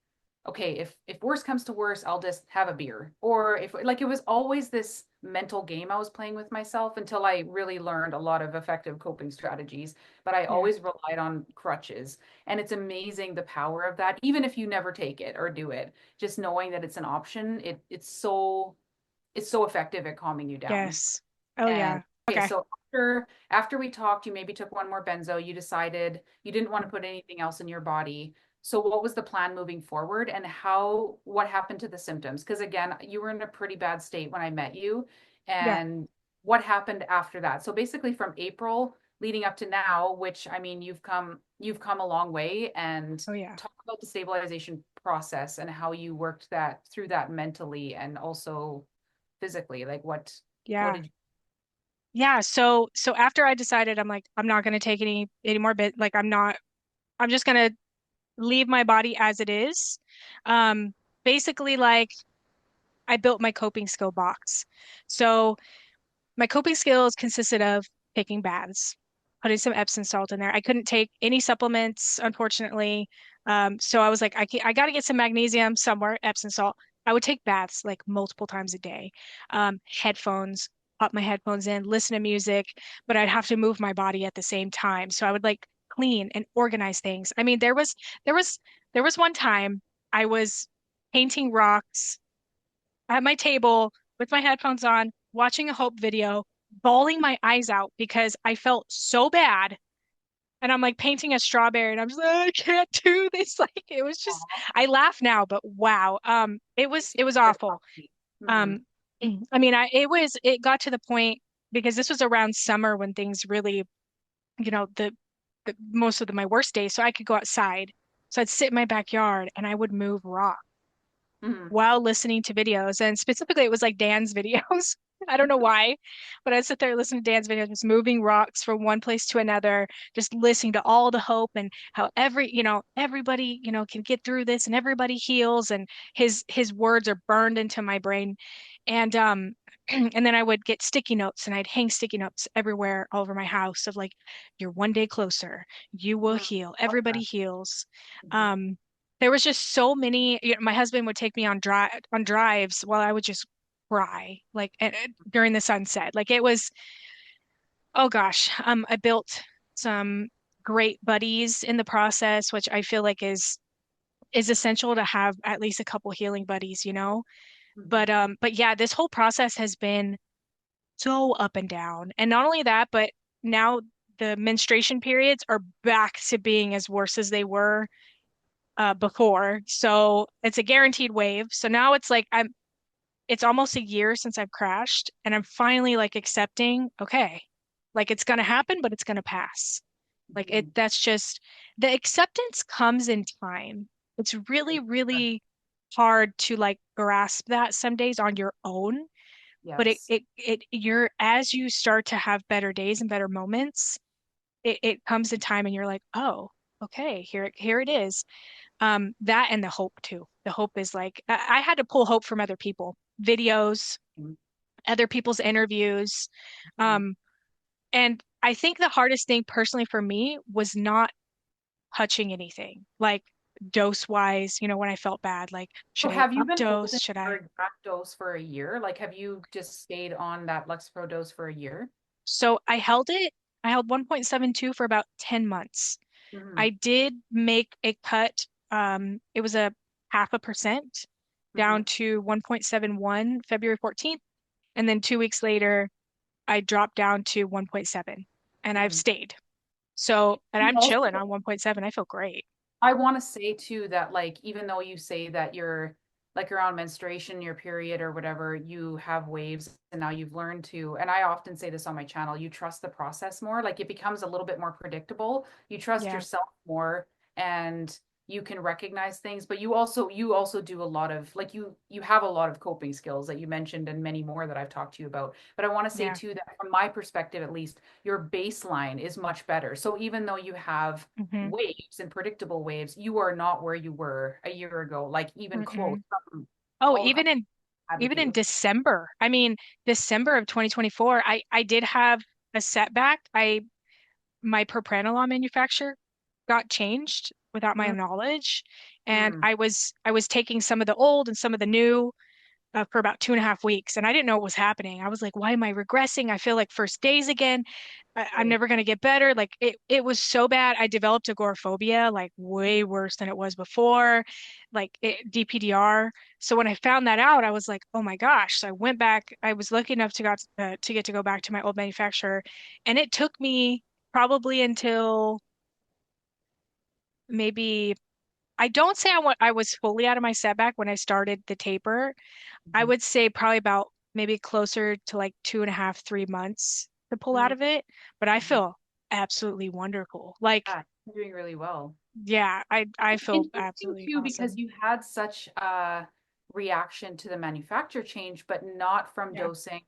okay, if worse comes to worse, I'll just have a beer. Or if like it was always this mental game I was playing with myself until I really learned a lot of effective coping strategies, but I Yeah. always relied on crutches. And it's amazing the power of that, even if you never take it or do it, just knowing that it's an option, it's so effective at calming you down. Yes. Oh And yeah. okay, Okay. so after we talked, you maybe took one more benzo, you decided you didn't want to put anything else in your body. So what was the plan moving forward and what happened to the symptoms? Because again, you were in a pretty bad state when I met you. Yeah. And what happened after that? So basically from April leading up to now, which I mean, you've come a long way, and Oh yeah. talk about the stabilization process and how you worked that through that mentally and also physically. Like what Yeah. did you Yeah. So after I decided I'm like, I'm not gonna take any more bit like I'm just gonna leave my body as it is. Um, basically like I built my coping skill box. So my coping skills consisted of taking baths, putting some Epsom salt in there. I couldn't take any supplements, unfortunately. So I was like, I got to get some magnesium somewhere, Epsom salt. I would take baths like multiple times a day. Headphones, pop my headphones in, listen to music, but I'd have to move my body at the same time. So I would like clean and organize things. I mean, there was there was one time I was painting rocks at my table with my headphones on, watching a Hope video, bawling my eyes out because I felt so bad. And I'm like painting a strawberry and I'm just like, I can't do this. Like it was just I laugh now, but wow. It was awful. mm-hmm. Um I mean it got to the point because this was around summer when things really, the most of my worst days, so I could go outside. So I'd sit in my backyard and I would move rocks Mm-hmm. while listening to videos. And specifically, it was like Dan's videos. I don't know why, but I'd sit there listening to Dan's videos, just moving rocks from one place to another, just listening to all the hope and how everybody, can get through this and everybody heals. And his words are burned into my brain. And and then I would get sticky notes and I'd hang sticky notes everywhere all over my house of like, you're one day closer, you will Mm-hmm. heal, Love everybody that. heals. Mm-hmm. Um, there was just so many, my husband would take me on drives while I would just cry like during the sunset. Like it was, oh gosh, I built some great buddies in the process, which I feel like is essential to have at least a couple healing buddies. Mm-hmm. But yeah, this whole process has been so up and down. And not only that, but now the menstruation periods are back to being as worse as they were before. So it's a guaranteed wave. So now it's like it's almost a year since I've crashed and I'm finally like accepting, okay, like it's gonna happen, but it's gonna pass. Like Mm-hmm. that's just the acceptance comes in time. It's really, really hard to like grasp that some days on your own, but Yes. you're as you start to have better days and better moments, it comes in time and you're like, oh, okay, here it is. That and the hope too. The hope is like I had to pull hope from other people, videos, other people's interviews. Mm-hmm. Um, and I think the hardest thing personally for me was not touching anything, like dose wise, when I felt bad, like So should I have you up been dose? holding Should your I? exact dose for a year? Like, have you just stayed on that Lexapro dose for a year? So I held 1.72 for about 10 months. Mm-hmm. I did make a cut. It was a 0.5% Mm-hmm. down to 1.71 February 14th. And then 2 weeks later, I dropped down to 1.7 and I've Mm-hmm. stayed. So, and And I'm chilling also, on 1.7. I feel great. I want to say too that like even though you say that you're like around menstruation, your period or whatever, you have waves and now you've learned to, and I often say this on my channel, you trust the process more. Like it becomes a little bit more predictable. You trust Yeah. yourself more and you can recognize things, but you also do a lot of like you have a lot of coping skills that you mentioned and many more that I've talked to you about. But I want to say Yeah. too that from my perspective at least, your baseline is much better. So even though you have hmm waves and predictable waves, you are not where you were a year ago, like even close hmm from Oh, all the conversations I had with even in you. December. I mean, December of 2024, I did have a setback. My propranolol manufacturer got changed without my knowledge, and Mm-hmm. I was taking some of the old and some of the new for about 2.5 weeks, and I didn't know what was happening. I was like, why am I regressing? I feel like first days again. I'm Right. never gonna get better. Like it was so bad. I developed agoraphobia, like way worse than it was before, like DPDR. So when I found that out, I was like, oh my gosh. So I went back. I was lucky enough to get to go back to my old manufacturer, and it took me probably until maybe I don't say I was fully out of my setback when I started the taper. I Mhm. would say probably about maybe closer to like 2.5, 3 months to pull out Mm, of it. But I mhm. feel absolutely wonderful. Like, Yeah, you're doing really well. yeah, I It's feel interesting absolutely too because awesome. you had such a reaction to the manufacturer change, but not from Yeah, dosing,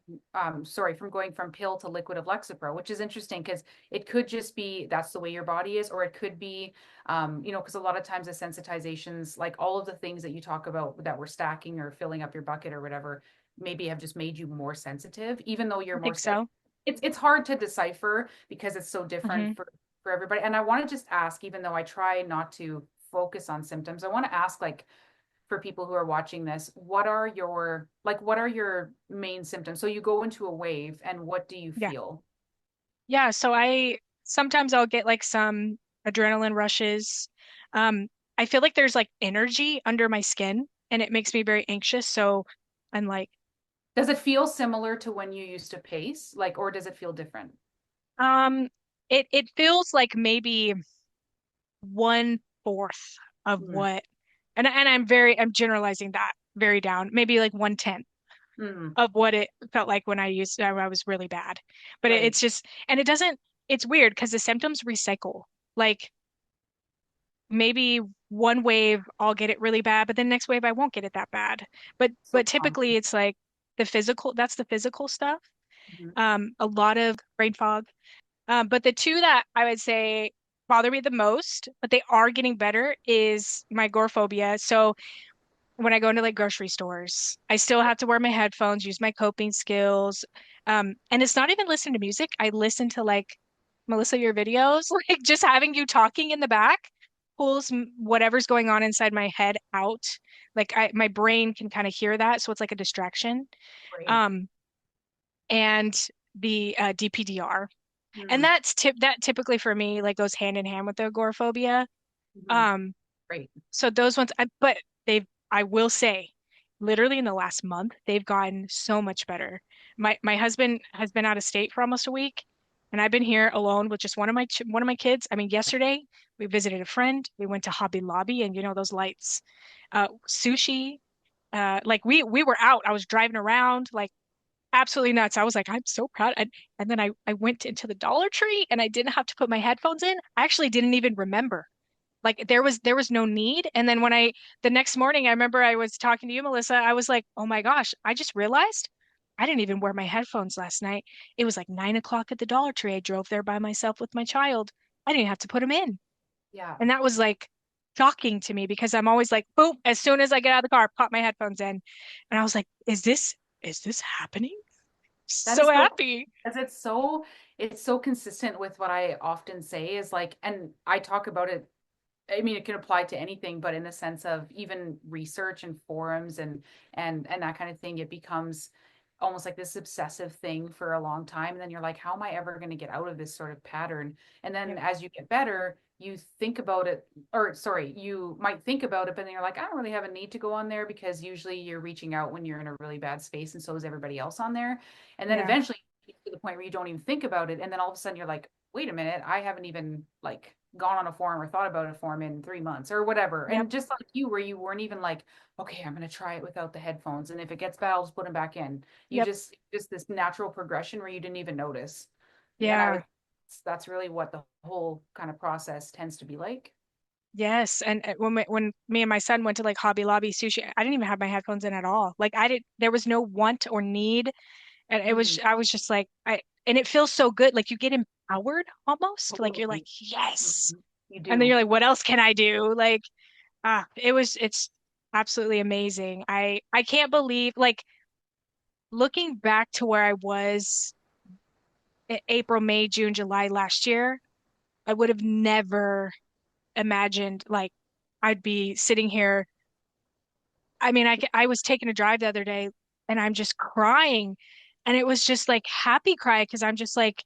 sorry, from going from pill to liquid of Lexapro, which is interesting because it could just be that's the way your body is, or it could be, because a lot of times the sensitizations, like all of the things that you talk about that were stacking or filling up your bucket or whatever, maybe have just made you more sensitive, even though I you're more, think like, so. it's hard to decipher because it's so different Hmm. for everybody. And I want to just ask, even though I try not to focus on symptoms, I want to ask, like, for people who are watching this, what are your main symptoms? So you go into a wave and what do you Yeah. feel? Yeah, so I sometimes I'll get like some adrenaline rushes. Um, I feel like there's like energy under my skin and it makes me very anxious. So I'm like, Does it feel similar to when you used to pace? Like, or does it feel different? um, it feels like maybe 1/4 of Mm, what, and I'm generalizing that very down, maybe like 1/10 mm, of what it felt like when I was really bad. But right, it's just, and it doesn't, it's weird because the symptoms recycle. Like maybe one wave I'll get it really bad, but then next wave I won't get it that bad. so But calm. typically it's like that's the physical stuff. Mhm. A lot of brain fog. But the two that I would say bother me the most, but they are getting better, is my agoraphobia. So when I go into like grocery stores, I still have to wear my headphones, use my coping skills. And it's not even listening to music. I listen to like Melissa, your videos, like just having you talking in the back pulls whatever's going on inside my head out. Like my brain can kind of hear that, so it's like a distraction. Great. Um, and the DPDR, and Mm, that typically for me like goes hand in hand with the agoraphobia. mhm. Um, Great. so those ones, but they've, I will say, literally in the last month, they've gotten so much better. My husband has been out of state for almost a week, and I've been here alone with just one of my kids. I mean, yesterday we visited a friend. We went to Hobby Lobby, and you know those lights, sushi. Like we were out. I was driving around, like absolutely nuts. I was like, I'm so proud. And then I went into the Dollar Tree, and I didn't have to put my headphones in. I actually didn't even remember. Like there was no need. And then when the next morning, I remember I was talking to you, Melissa, I was like, oh my gosh, I just realized I didn't even wear my headphones last night. It was like 9 o'clock at the Dollar Tree. I drove there by myself with my child. I didn't have to put them in. Yeah. And that was like shocking to me because I'm always like, boom, as soon as I get out of the car, pop my headphones in. And I was like, is this happening? That So is so, happy. because it's so consistent with what I often say is like, and I talk about it. I mean, it can apply to anything, but in the sense of even research and forums and that kind of thing, it becomes almost like this obsessive thing for a long time. And then you're like, how am I ever going to get out of this sort of pattern? And then Yep. as you get better, you think about it, or sorry, you might think about it, but then you're like, I don't really have a need to go on there because usually you're reaching out when you're in a really bad space, and so is everybody else on there. And then Yeah. eventually to the point where you don't even think about it, and then all of a sudden you're like, wait a minute, I haven't even like gone on a forum or thought about a forum in 3 months or whatever. Yep. And just like you, where you weren't even like, okay, I'm gonna try it without the headphones, and if it gets bad, I'll just put them back in. You Yep. just this natural progression where you didn't even notice. And I Yeah. would that's really what the whole kind of process tends to be like. Yes, and when me and my son went to like Hobby Lobby sushi, I didn't even have my headphones in at all. Like I did, there was no want or need, and Mm, I was just like, and it feels so good. Like you get empowered almost. Like you're like, totally. yes, Mhm. You and then do. you're like, what else can I do? Like, it's absolutely amazing. I can't believe like looking back to where I was April, May, June, July last year, I would have never imagined like I'd be sitting here. I mean, I was taking a drive the other day and I'm just crying. And it was just like happy cry because I'm just like,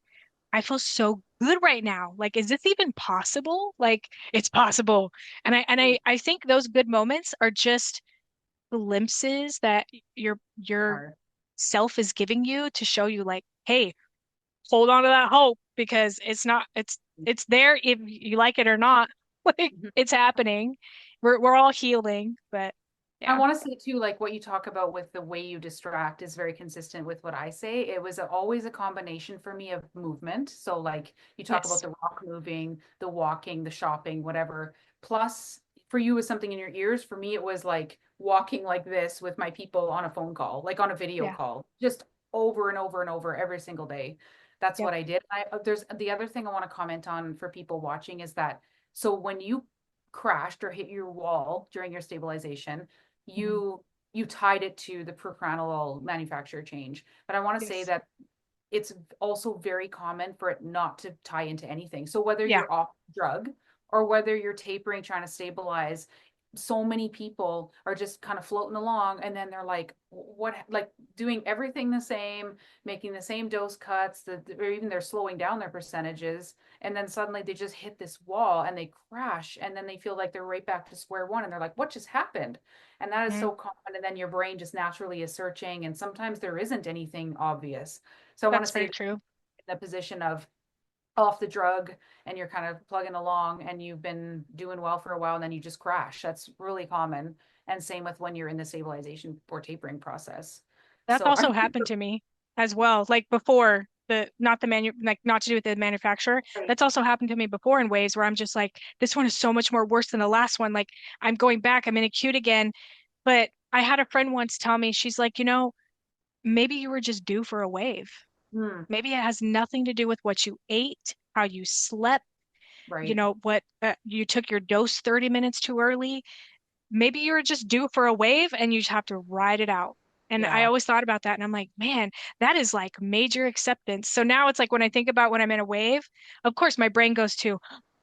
I feel so good right now. Like, is this even possible? Like, it's possible. I think those good moments are just glimpses that your Are. self is giving you to show you like, hey, hold on to that hope because it's not, it's there if you like it or not. Like Mhm. it's happening. we're all healing, but I yeah. want to say too, like what you talk about with the way you distract is very consistent with what I say. It was always a combination for me of movement. So like you talk about Yes. the rock moving, the walking, the shopping, whatever. Plus for you was something in your ears. For me, it was like walking like this with my people on a phone call, like on a video Yeah. call, just over and over and over every single day. That's Yep. what I did. There's the other thing I want to comment on for people watching is that so when you crashed or hit your wall during your stabilization, Mhm. you you tied it to the propranolol manufacturer change. But I want to say Yes. that it's also very common for it not to tie into anything. So whether Yeah. you're off drug or whether you're tapering, trying to stabilize, so many people are just kind of floating along and then they're like, what, like doing everything the same, making the same dose cuts, or even they're slowing down their percentages. And then suddenly they just hit this wall and they crash and then they feel like they're right back to square one and they're like, what just happened? And that is Mhm. so common. And then your brain just naturally is searching and sometimes there isn't anything obvious. So I want That's to say very that true. in the position of off the drug and you're kind of plugging along and you've been doing well for a while and then you just crash. That's really common. And same with when you're in the stabilization or tapering process. That's So I also think happened to me as well. Like before the not the like not to do with the manufacturer. right. That's also happened to me before in ways where I'm just like, this one is so much more worse than the last one. Like I'm going back, I'm in acute again. But I had a friend once tell me, she's like, maybe you were just due for a wave. Hmm, Maybe it has nothing to do with what you ate, how you slept, right. what you took your dose 30 minutes too early. Maybe you're just due for a wave and you just have to ride it out. And I Yeah. always thought about that and I'm like, man, that is like major acceptance. So now it's like when I think about when I'm in a wave, of course my brain goes to,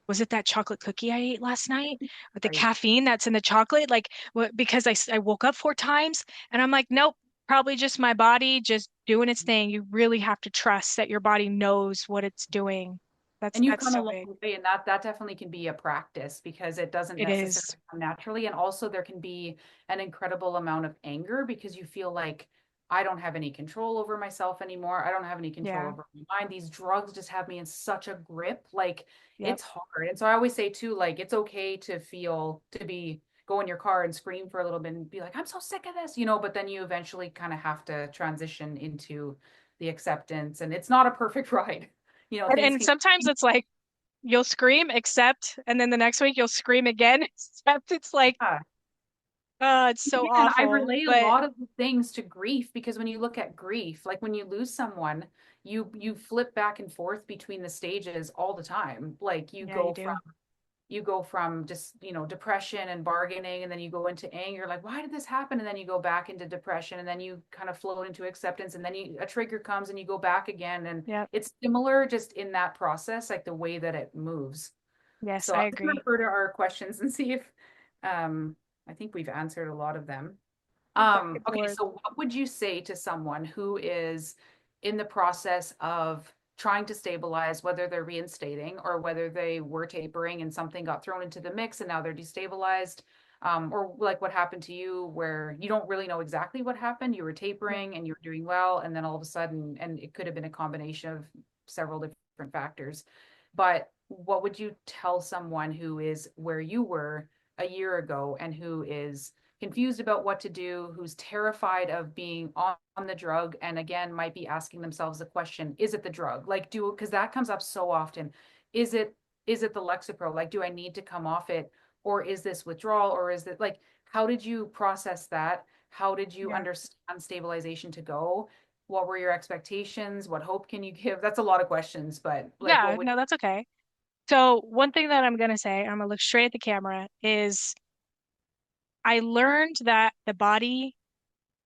was it that chocolate cookie I ate last night? Or the Right. caffeine that's in the chocolate? Like, because I woke up 4 times and I'm like, nope, probably just my body just doing its thing. You really have to trust that your body knows what it's doing. And you've That's come a so long big. way, and that definitely can be a practice because it doesn't It necessarily is. come naturally. And also there can be an incredible amount of anger because you feel like I don't have any control over myself anymore. I don't have any control Yeah. over my mind. These drugs just have me in such a grip. Like Yep. it's hard. And so I always say too, like it's okay to feel to be go in your car and scream for a little bit and be like, I'm so sick of this, but then you eventually kind of have to transition into the acceptance. And it's not a perfect ride. Things And can sometimes it's like, you'll scream, accept, and then the next week you'll scream again, accept. It's like, yeah. it's so Yeah, and I awful. relate a But lot of the things to grief because when you look at grief, like when you lose someone, you flip back and forth between the stages all the time. Like yeah, you do. you go from just, depression and bargaining and then you go into anger like why did this happen and then you go back into depression and then you kind of float into acceptance and then a trigger comes and you go back again and Yeah. it's similar just in that process like the way that it moves. Yes, So I I'm going to agree. refer to our questions and see if um, I think we've answered a lot of them. Back and Okay, forth. so what would you say to someone who is in the process of trying to stabilize, whether they're reinstating or whether they were tapering and something got thrown into the mix and now they're destabilized? Or like what happened to you where you don't really know exactly what happened. You were Yeah. tapering and you were doing well, and then all of a sudden, and it could have been a combination of several different factors. But what would you tell someone who is where you were a year ago and who is confused about what to do, who's terrified of being on the drug, and again, might be asking themselves the question, is it the drug? Like, because that comes up so often. Is it, is it the Lexapro? Like, do I need to come off it? Or is this withdrawal? Or is it like, how did you process that? How did you Yeah. understand stabilization to go? What were your expectations? What hope can you give? That's a lot of questions, but like, what Yeah, would, no, that's okay. So one thing that I'm gonna say, I'm gonna look straight at the camera, is I learned that the body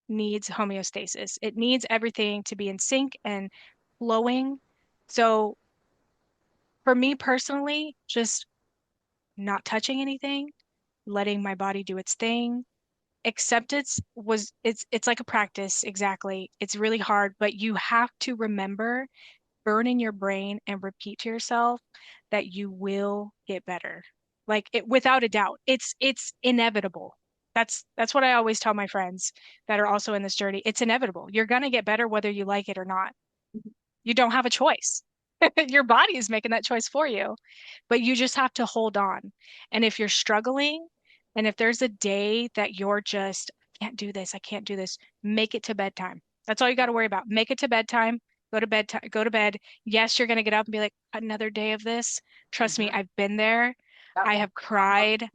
needs homeostasis. It needs everything to be in sync and flowing. So for me personally, just not touching anything, letting my body do its thing. Acceptance was it's like a practice, exactly. It's really hard, but you have to remember, burn in your brain and repeat to yourself that you will get better. Like it without a doubt. It's inevitable. That's what I always tell my friends that are also in this journey. It's inevitable. You're gonna get better whether you like it or not. You don't have a choice. Your body is making that choice for you, but you just have to hold on. And if you're struggling, And if there's a day that you're just, I can't do this, I can't do this, make it to bedtime. That's all you got to worry about. Make it to bedtime. Go to bed, go to bed. Yes, you're going to get up and be like, another day of this. Trust me, Mm-hmm. I've been there. Yep. I have cried.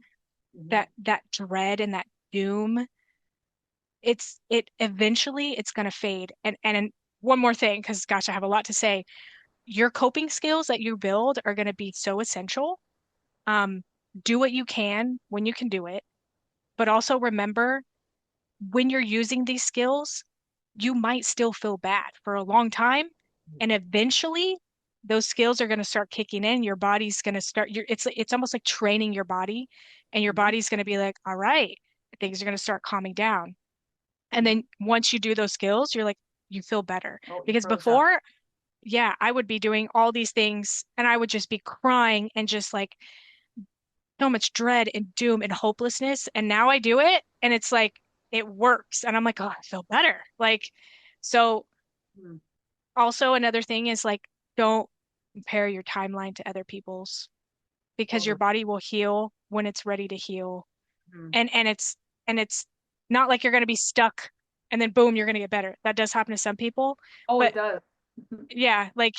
Mm-hmm. That dread and that doom, it eventually it's going to fade. And one more thing, because gosh, I have a lot to say. Your coping skills that you build are going to be so essential. Um, do what you can when you can do it, but also remember when you're using these skills, you might still feel bad for a long time. And eventually those skills are going to start kicking in. Your body's going to start it's almost like training your body, and your Mm-hmm. body's going to be like, all right, things are going to start calming down. And Mm-hmm. then once you do those skills, you're like, you feel better. Oh, you Because froze up. before, yeah, I would be doing all these things and I would just be crying and just like so much dread and doom and hopelessness. And now I do it and it's like it works. And I'm like, oh, I feel better. Like, so Mm-hmm. also another thing is like, don't compare your timeline to other people's, because your Totally. body will heal when it's ready to heal. Mm-hmm. And it's not like you're going to be stuck and then boom, you're going to get better. That does happen to some people. Oh, it But does. yeah, like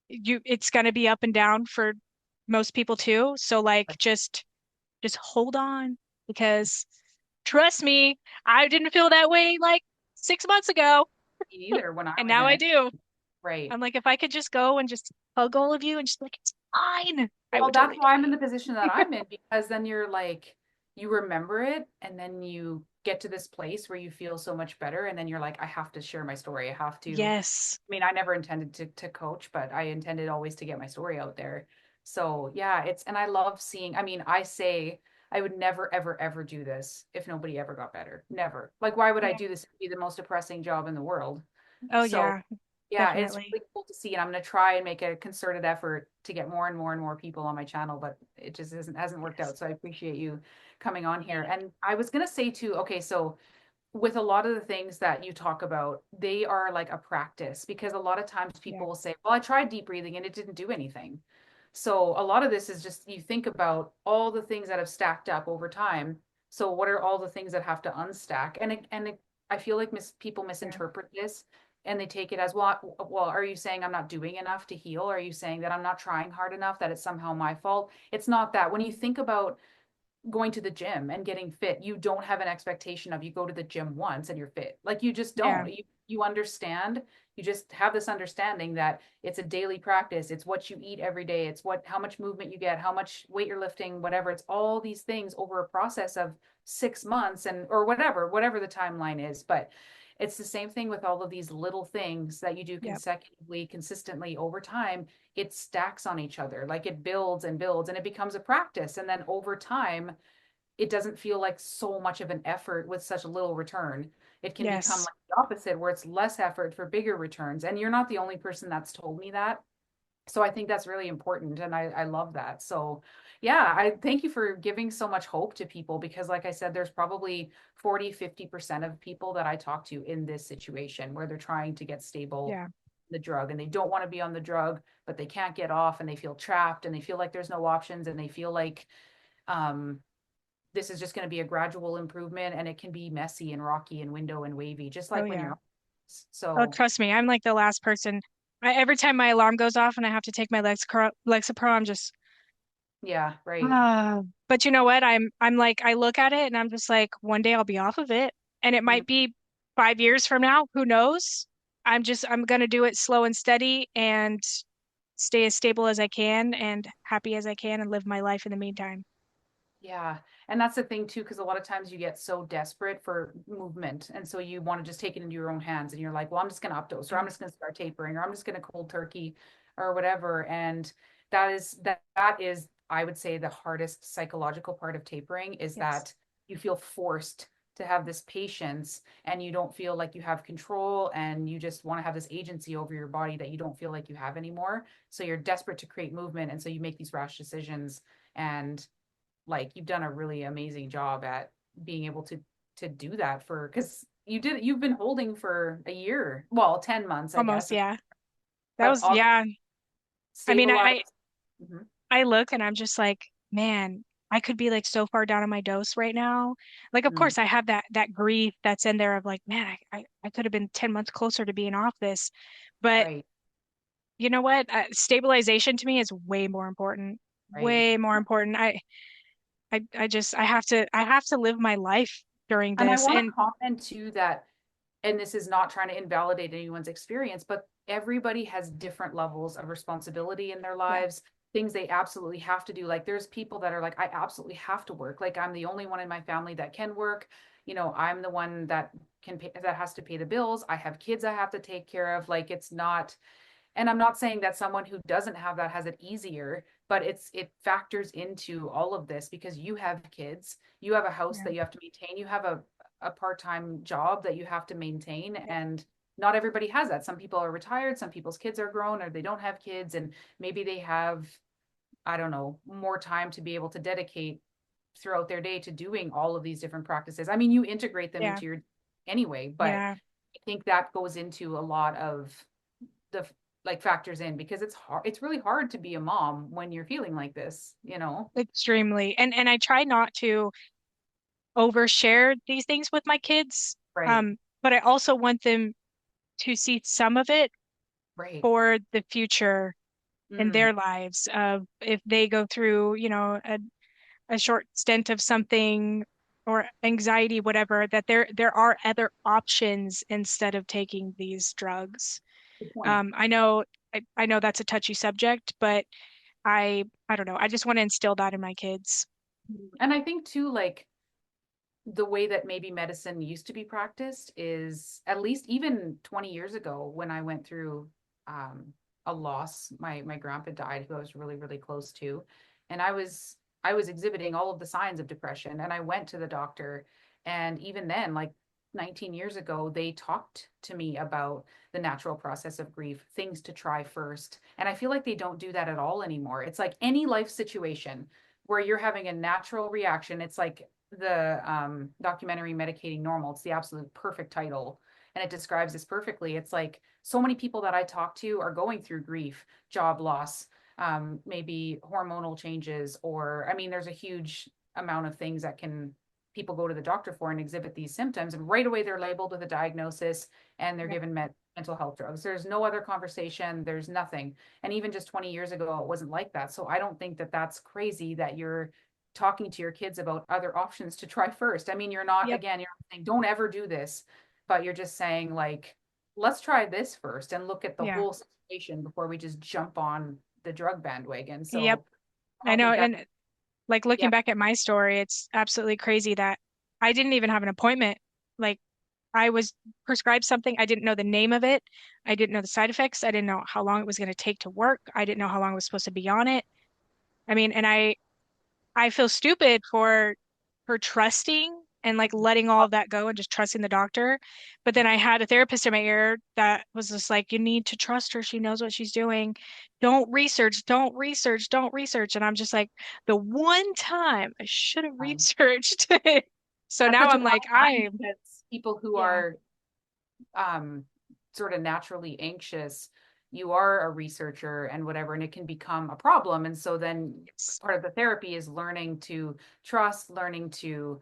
it's going to be up and down for most people too. So like just hold on, because trust me, I didn't feel that way like 6 months ago, Me neither when I and was now in I it. do. Right. I'm like, if I could just go and just hug all of you and just be like, it's fine, I Well, would that's totally do why I'm in the position that I'm in because then you're like, you remember it and then you get to this place where you feel so much better. And then you're like, I have to share my story. I have it. to. Yes. I mean, I never intended to coach, but I intended always to get my story out there. So yeah, and I love seeing, I mean, I say I would never, ever, ever do this if nobody ever got better. Never. Like, why would I Yeah. do this? It'd be the most depressing job in the world. Oh So yeah, yeah, it's definitely. really cool to see, and I'm going to try and make a concerted effort to get more and more and more people on my channel, but it just hasn't worked Yes. out. So I appreciate you coming on here. Yeah. And I was going to say too, okay, so with a lot of the things that you talk about, they are like a practice because a lot of times Yeah. people will say, well, I tried deep breathing and it didn't do anything. So a lot of this is just you think about all the things that have stacked up over time. So what are all the things that have to unstack? I feel like people Yeah. misinterpret this and they take it as, well, are you saying I'm not doing enough to heal? Are you saying that I'm not trying hard enough, that it's somehow my fault? It's not that. When you think about going to the gym and getting fit, you don't have an expectation of you go to the gym once and you're fit. Like you just Yeah. don't. You understand. You just have this understanding that it's a daily practice. It's what you eat every day. It's what how much movement you get, how much weight you're lifting, whatever. It's all these things over a process of 6 months and or whatever the timeline is. But it's the same thing with all of these little things that you do Yep. consecutively, consistently over time. It stacks on each other, like it builds and builds, and it becomes a practice. And then over time, it doesn't feel like so much of an effort with such a little return. It can become Yes. like the opposite, where it's less effort for bigger returns. And you're not the only person that's told me that. So I think that's really important. And I love that. So yeah, I thank you for giving so much hope to people because like I said, there's probably 40-50% of people that I talk to in this situation where they're trying to get stable Yeah. the drug and they don't want to be on the drug, but they can't get off and they feel trapped and they feel like there's no options and they feel like um this is just going to be a gradual improvement and it can be messy and rocky and window and wavy, just Oh like when yeah. you're Oh, so trust me, I'm like the last person. Every time my alarm goes off and I have to take my Lexapro, I'm just, yeah, right. ah. But you know what? I'm like, I look at it and I'm just like, one day I'll be off of it. And it Mm, might be 5 years from now, who knows? I'm gonna do it slow and steady and stay as stable as I can and happy as I can and live my life in the meantime. yeah. And that's the thing too, because a lot of times you get so desperate for movement. And so you want to just take it into your own hands and you're like, well, I'm just going to updose or Yeah. I'm just going to start tapering or I'm just going to cold turkey or whatever. And that is, I would say, the hardest psychological part of tapering is Yes. that you feel forced to have this patience and you don't feel like you have control and you just want to have this agency over your body that you don't feel like you have anymore. So you're desperate to create movement. And so you make these rash decisions and like you've done a really amazing job at being able to do that for because you've been holding for a year, well, 10 months, I Almost, guess, yeah. That but was, yeah. I mean, stabilized. Mhm. I look and I'm just like, man. I could be like so far down on my dose right now. Like, of Mm, course, I have that grief that's in there of like, man, I could have been 10 months closer to being off this. But right, you know what? Stabilization to me is way more important. right. Way more important. I have to live my life during And I this. want And to comment too that, and this is not trying to invalidate anyone's experience, but everybody has different levels of responsibility in their yeah, lives, things they absolutely have to do. Like there's people that are like, I absolutely have to work. Like I'm the only one in my family that can work. I'm the one that can pay, that has to pay the bills. I have kids I have to take care of. Like it's not, and I'm not saying that someone who doesn't have that has it easier, but it factors into all of this because you have kids, you have a house yeah, that you have to maintain, you have a part-time job that you have to maintain, yeah, and not everybody has that. Some people are retired, some people's kids are grown, or they don't have kids, and maybe they have, I don't know, more time to be able to dedicate throughout their day to doing all of these different practices. I mean, you integrate them yeah, into your anyway, but yeah. I think that goes into a lot of the like factors in because it's really hard to be a mom when you're feeling like this. Extremely. And I try not to overshare these things with my kids. Right, But I also want them to see some of it right. for the future in Mm, their lives of if they go through, a short stint of something or anxiety, whatever, that there are other options instead of taking these drugs. good point. I know that's a touchy subject, but I don't know. I just want to instill that in my kids. And I think too, like the way that maybe medicine used to be practiced is at least even 20 years ago when I went through um, a loss. My grandpa died, who I was really, really close to. And I was exhibiting all of the signs of depression. And I went to the doctor. And even then, like 19 years ago, they talked to me about the natural process of grief, things to try first. And I feel like they don't do that at all anymore. It's like any life situation where you're having a natural reaction. It's like the documentary Medicating Normal. It's the absolute perfect title. And it describes this perfectly. It's like so many people that I talk to are going through grief, job loss, maybe hormonal changes, or I mean, there's a huge amount of things that can people go to the doctor for and exhibit these symptoms. And right away, they're labeled with a diagnosis and they're Yep. given mental health drugs. There's no other conversation, there's nothing. And even just 20 years ago, it wasn't like that. So I don't think that that's crazy that you're talking to your kids about other options to try first. I mean, you're not, Yep. again, you're not saying don't ever do this, but you're just saying, like, let's try this first and look at the Yeah. whole situation before we just jump on the drug bandwagon. Yep. So I I don't know. think that, And like looking yeah, back at my story, it's absolutely crazy that I didn't even have an appointment. Like I was prescribed something. I didn't know the name of it. I didn't know the side effects. I didn't know how long it was going to take to work. I didn't know how long I was supposed to be on it. I mean, and I feel stupid for trusting and like letting all of that go and just trusting the doctor. But then I had a therapist in my ear that was just like, you need to trust her. She knows what she's doing. Don't research, don't research, don't research. And I'm just like, the one time I should have researched. So that's now such a I'm like, fine line because people who yeah, are um, sort of naturally anxious, you are a researcher and whatever, and it can become a problem. And so then yes, part of the therapy is learning to trust, learning to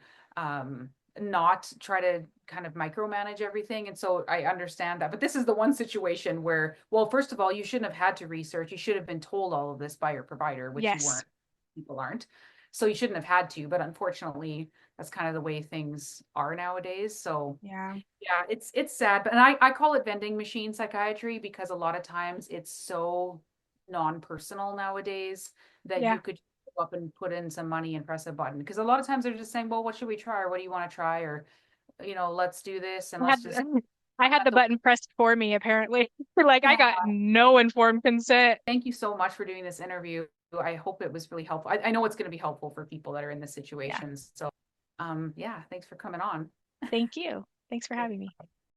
not try to kind of micromanage everything. And so I understand that. But this is the one situation where, well, first of all, you shouldn't have had to research. You should have been told all of this by your provider, which you yes, weren't. People aren't. So you shouldn't have had to. But unfortunately, that's kind of the way things are nowadays. So yeah, yeah, it's sad, but and I call it vending machine psychiatry because a lot of times it's so non-personal nowadays that yeah. you could go up and put in some money and press a button. Because a lot of times they're just saying, well, what should we try? Or what do you want to try? Or, let's do this and I let's had just I had let the the button pressed for me apparently. Like I yeah. got no informed consent. Thank you so much for doing this interview. I hope it was really helpful. I know it's going to be helpful for people that are in this Yeah. situation. So yeah, thanks for coming on. Thank you. Thanks for having me.